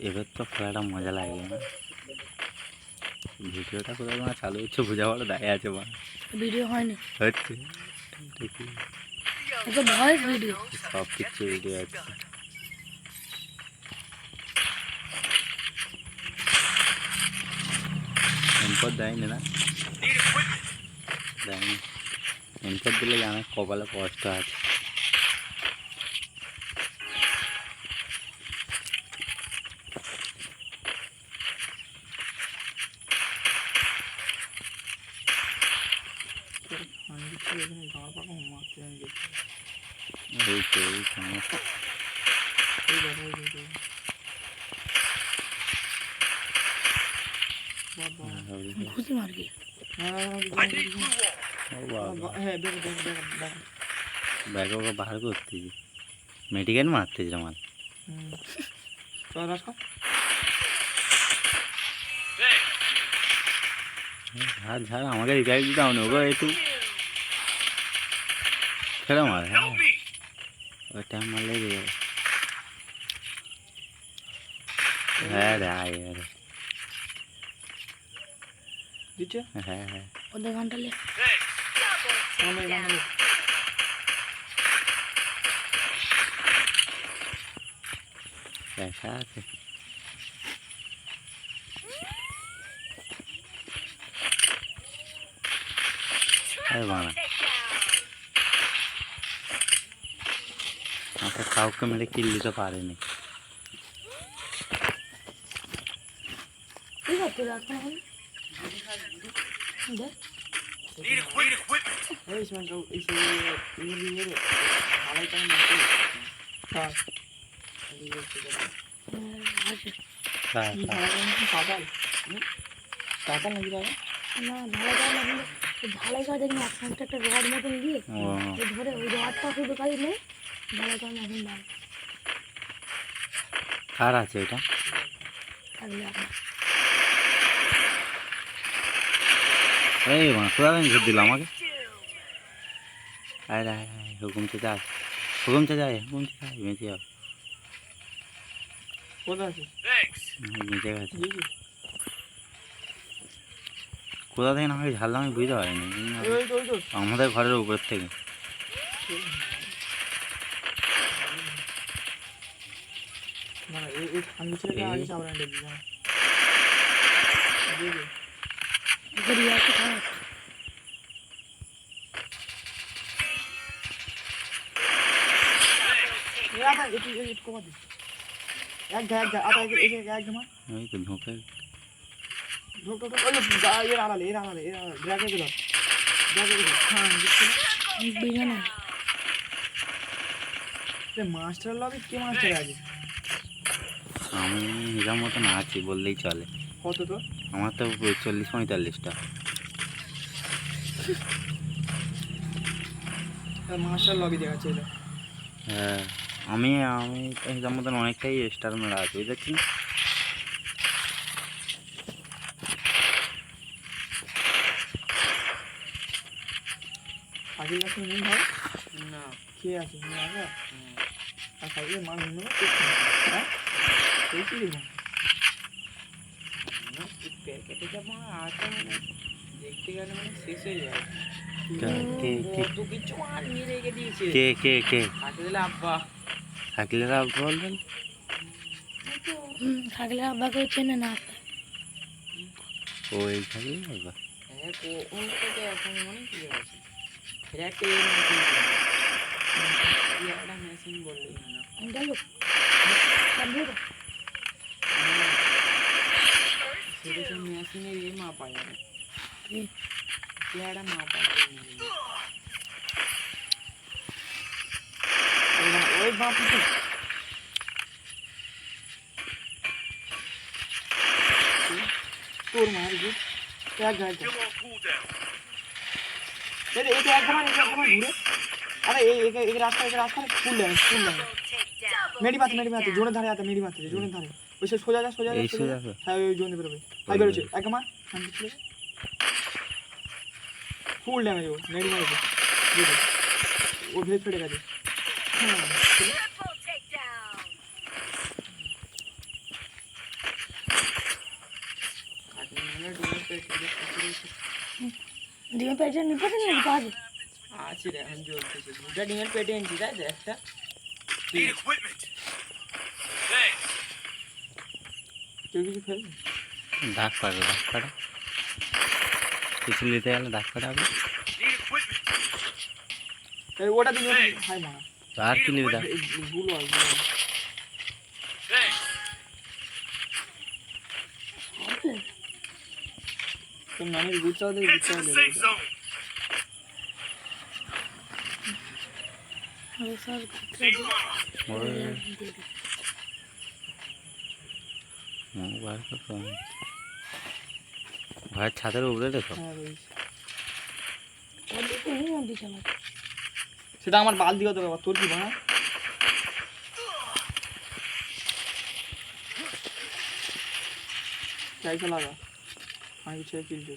এবার তো খেলাটা মজা লাগবে না। ভিডিওটা কোথাও না চালু হচ্ছে বোঝা ভালো দাঁড়িয়ে আছে বা ভিডিও হয়নি, হচ্ছে এটা ভয়েস ভিডিও। সব কিছু ভিডিও আছে। এমপর দেয়নি না, দেয়নি। এমপর দিলে জানা কপালে কষ্ট আছে। এই তো এই সমস্যা। খুশি মারবি ব্যাগ ওকে বাহার করতেছি, মেডিকেল মারতেছি আমার। ঝাড় ঝাড় আমাকে রিচার্জ দিতে হবে না, ওগো একটু খেলে মার। হ্যাঁ ওই টাইম মারলে দিয়ে যাবে। হ্যাঁ রে আয় রে, হ্যাঁ হ্যাঁ ওদের ঘন্টা লে দেখা আছে। আরে বানা আমাকে কাউকে মেরে কিল দিতে পারেনি। ঠিক আছে রাখো এখন দেখ না ঢালাই করা না হলে ঢালাই করা দেখি একসাথে একটা রড মতন দিয়ে ধরে ওই রডটা শুধু কাজ নেই ঢালাই করা এখন দাম কার আছে এটা? থাকলে আপনার এই কোথা থেকে ঘুর দিল আমাকে? আয় আয় আয় হুকুম से যায়, হুকুম से যায়, হুকুম से যায়, বেঁচে যাও। বেঁচে গেছে। কোথা থেকে আমাকে ঝাললাম আমি বুঝতে পারিনি, আমাদের ঘরের উপর থেকে। এই তো ঢোকে মাস্টার লবি কে মাস্টার আছে? আমি হিসাব মতন আছি বললেই চলে। কত তো? আমার তো 40-45টা। মাস্টার লবি দেখাচ্ছে এটা। হ্যাঁ আমি আমি হিসাব মতন অনেকটাই স্টার মেলা আছে বুঝতে না। আগের গাছে নেই ভাই না খেয়ে আছে আগে আর খাইলে মাছ নেব হ্যাঁ দেখি প্যাকেটে যাবো আটা মানে দেখতে গেলে মানে শেষ হয়ে যাবে। কত কিছু মাছ নিয়ে রেখে দিয়েছে। কে কে কে? শাকিলের আব্বা। শাকিলের আব্বা বলবেন? শাকিলের আব্বাকেও চেনে না ওই শাকিলের আব্বা? হ্যাঁ কোন থেকে এখন অনেক কিছু আছে মেশিন বললেই না সেটা মেশিনের এ মাপা যাবে পেয়ারা মাপা ওই বাপ তোর মার এক গাছ এটা একদম ঘুরে अरे एक रास्ता फुल है मेरी बात जोने धारे आता मेरी बात है जोने धारे वैसे सोजा जा हां ওই जोने पे हाई বেরোছে একদম শান্তি ছিল ফুল ড্যামেজ ও মেরি মারছে ও ভেজ ফেটে গেছে ডিমের পেটে নিতে নিয়ে পাবে আছে রে এখন জ্বলতেছে দুটা ডিমের পেটে এনেছি তাই তো একটা কেউ কিছু ফেলবে দাগ পাবে কিছু নিতে গেলে দাগ পাঠাবে ওটা দিন হাই মা আর কি নিবি দাগ গুলো তোর নানির গুচ্ছাও দেবে গুচ্ছাও দেবে স্যার ভাইয়ের ছাদের উপরে দেখো সেটা আমার বালতি হতে বাবা তোর কি বানা চাইতে লাগা আমি ছেড়ে কিনতে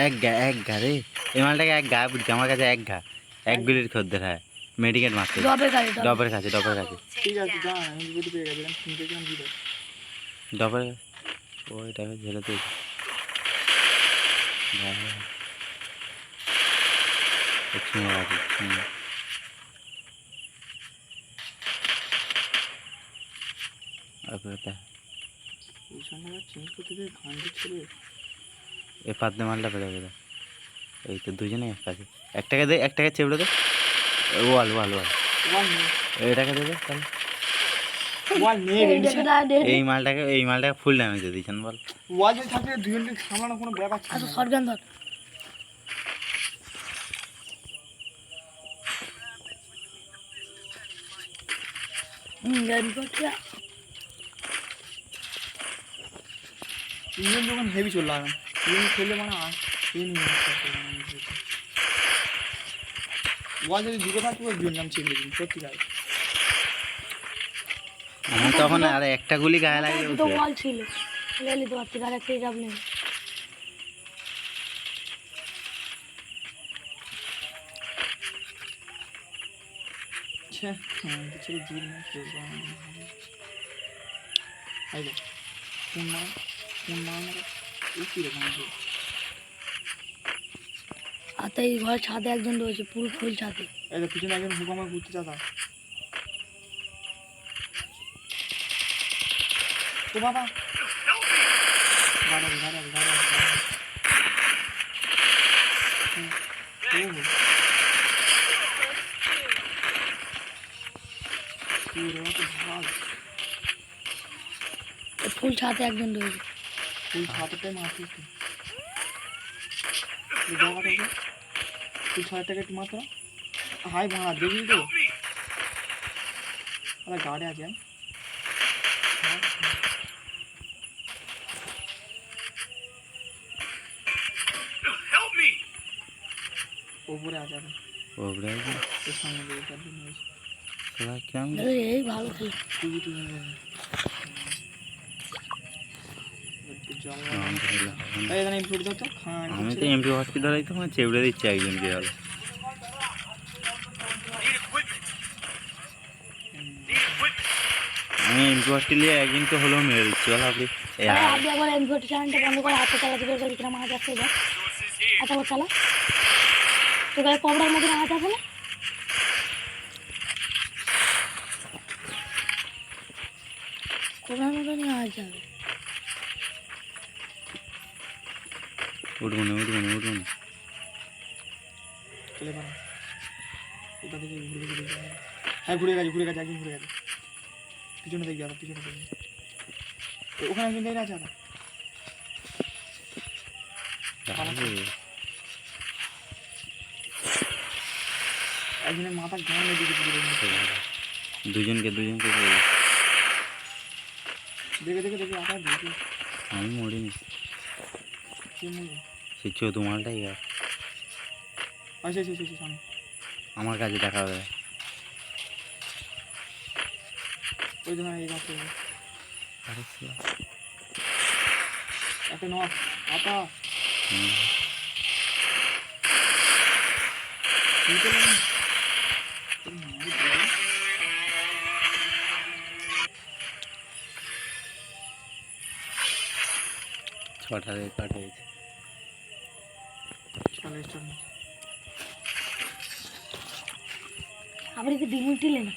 এক ঘা রে এই মালটাকে এক ঘা বুঝছি আমার কাছে এক ঘা এক বিলির খদ্দের হয় মেডিকেট মারতে ডবের কাছে ঠিক আছে যা আমি যদি পেয়ে গেছি আমি শুনতে গেলাম দিতে ডবের ওইটাকে ঝেলে তুই এ পাতলে মালটা পেড়ে গেলে এই তো দুজনে একটাকে দে একটাকে চেপড়ে দে ওয়াল এটাকে দে তাহলে এই মালটাকে ফুল ড্যামেজ দিয়ে দিচ্ছেন বল ওয়াল যদি থাকলে দুজনকে সামলানো কোনো ব্যাপার ছিল না শটগান ধর তিনজন যখন হেভি চললাম তিনজন খেললে মানে ওয়াল যদি দুটো থাকতো দুজন নাম ছেড়ে দিন সত্যি তাই আমার তখন আর একটা গুলি গায়ে লাগে দুটো ওয়াল ছিল লেলি তো আপনি গায়ে খেয়ে যাবেন আচ্ছা হ্যাঁ ছেড়ে জিল না খেলবো আইলো কোন মা এই কি রকম আর এই ঘর ছাদে একজন রয়েছে পুরো ফুল ছাদে এই তো পিছনে একজন হুকামা ঘুরতে চাতা ও বাবা ফুল ছাদে একজন রয়েছে ফুল ছাদটাই মারছিস ফুল ছাদটাকে একটু মাত্র হাই ভাড়া দেখবি তো গাড়ি আছে ওপরে আছে এর সামনে এই ভালো খেলে আমি তো এমপি হসপিটালে তো চেপড়ে দিচ্ছি একজনকে হল আমি এমপি হসপিটালে একজনকে হলেও মেরে দিচ্ছি বলো আপনি আপনি একবার এমপি চ্যানেলটা বন্ধ করে হাতে চালাতে পারবেন কিনা মাছ আসছে যা আচ্ছা চালা তো গায়ে কবড়ার মধ্যে মাছ আছে না কবড়ার মধ্যে নিয়ে আজ যাবে উঠবো না চলে পারা ওটা থেকে হ্যাঁ ঘুরে গেছে একদিন ঘুরে গেছে পিছনে দেখবি আর পিছনে দেখবি ওখানে একজন দেখে আছে একজনের মাথা ঘাম দিকে দুজনকে দেখে আকার দেখি আমি মরিনি সে চৌধু মালটাই আর আচ্ছা আমার কাছে দেখা হবে ওই ধর এই রাতে একটা নক আপা হুম। ছটা থেকে কাট হয়েছে। চলে চলে আবার এতে ডিম উঠিলে না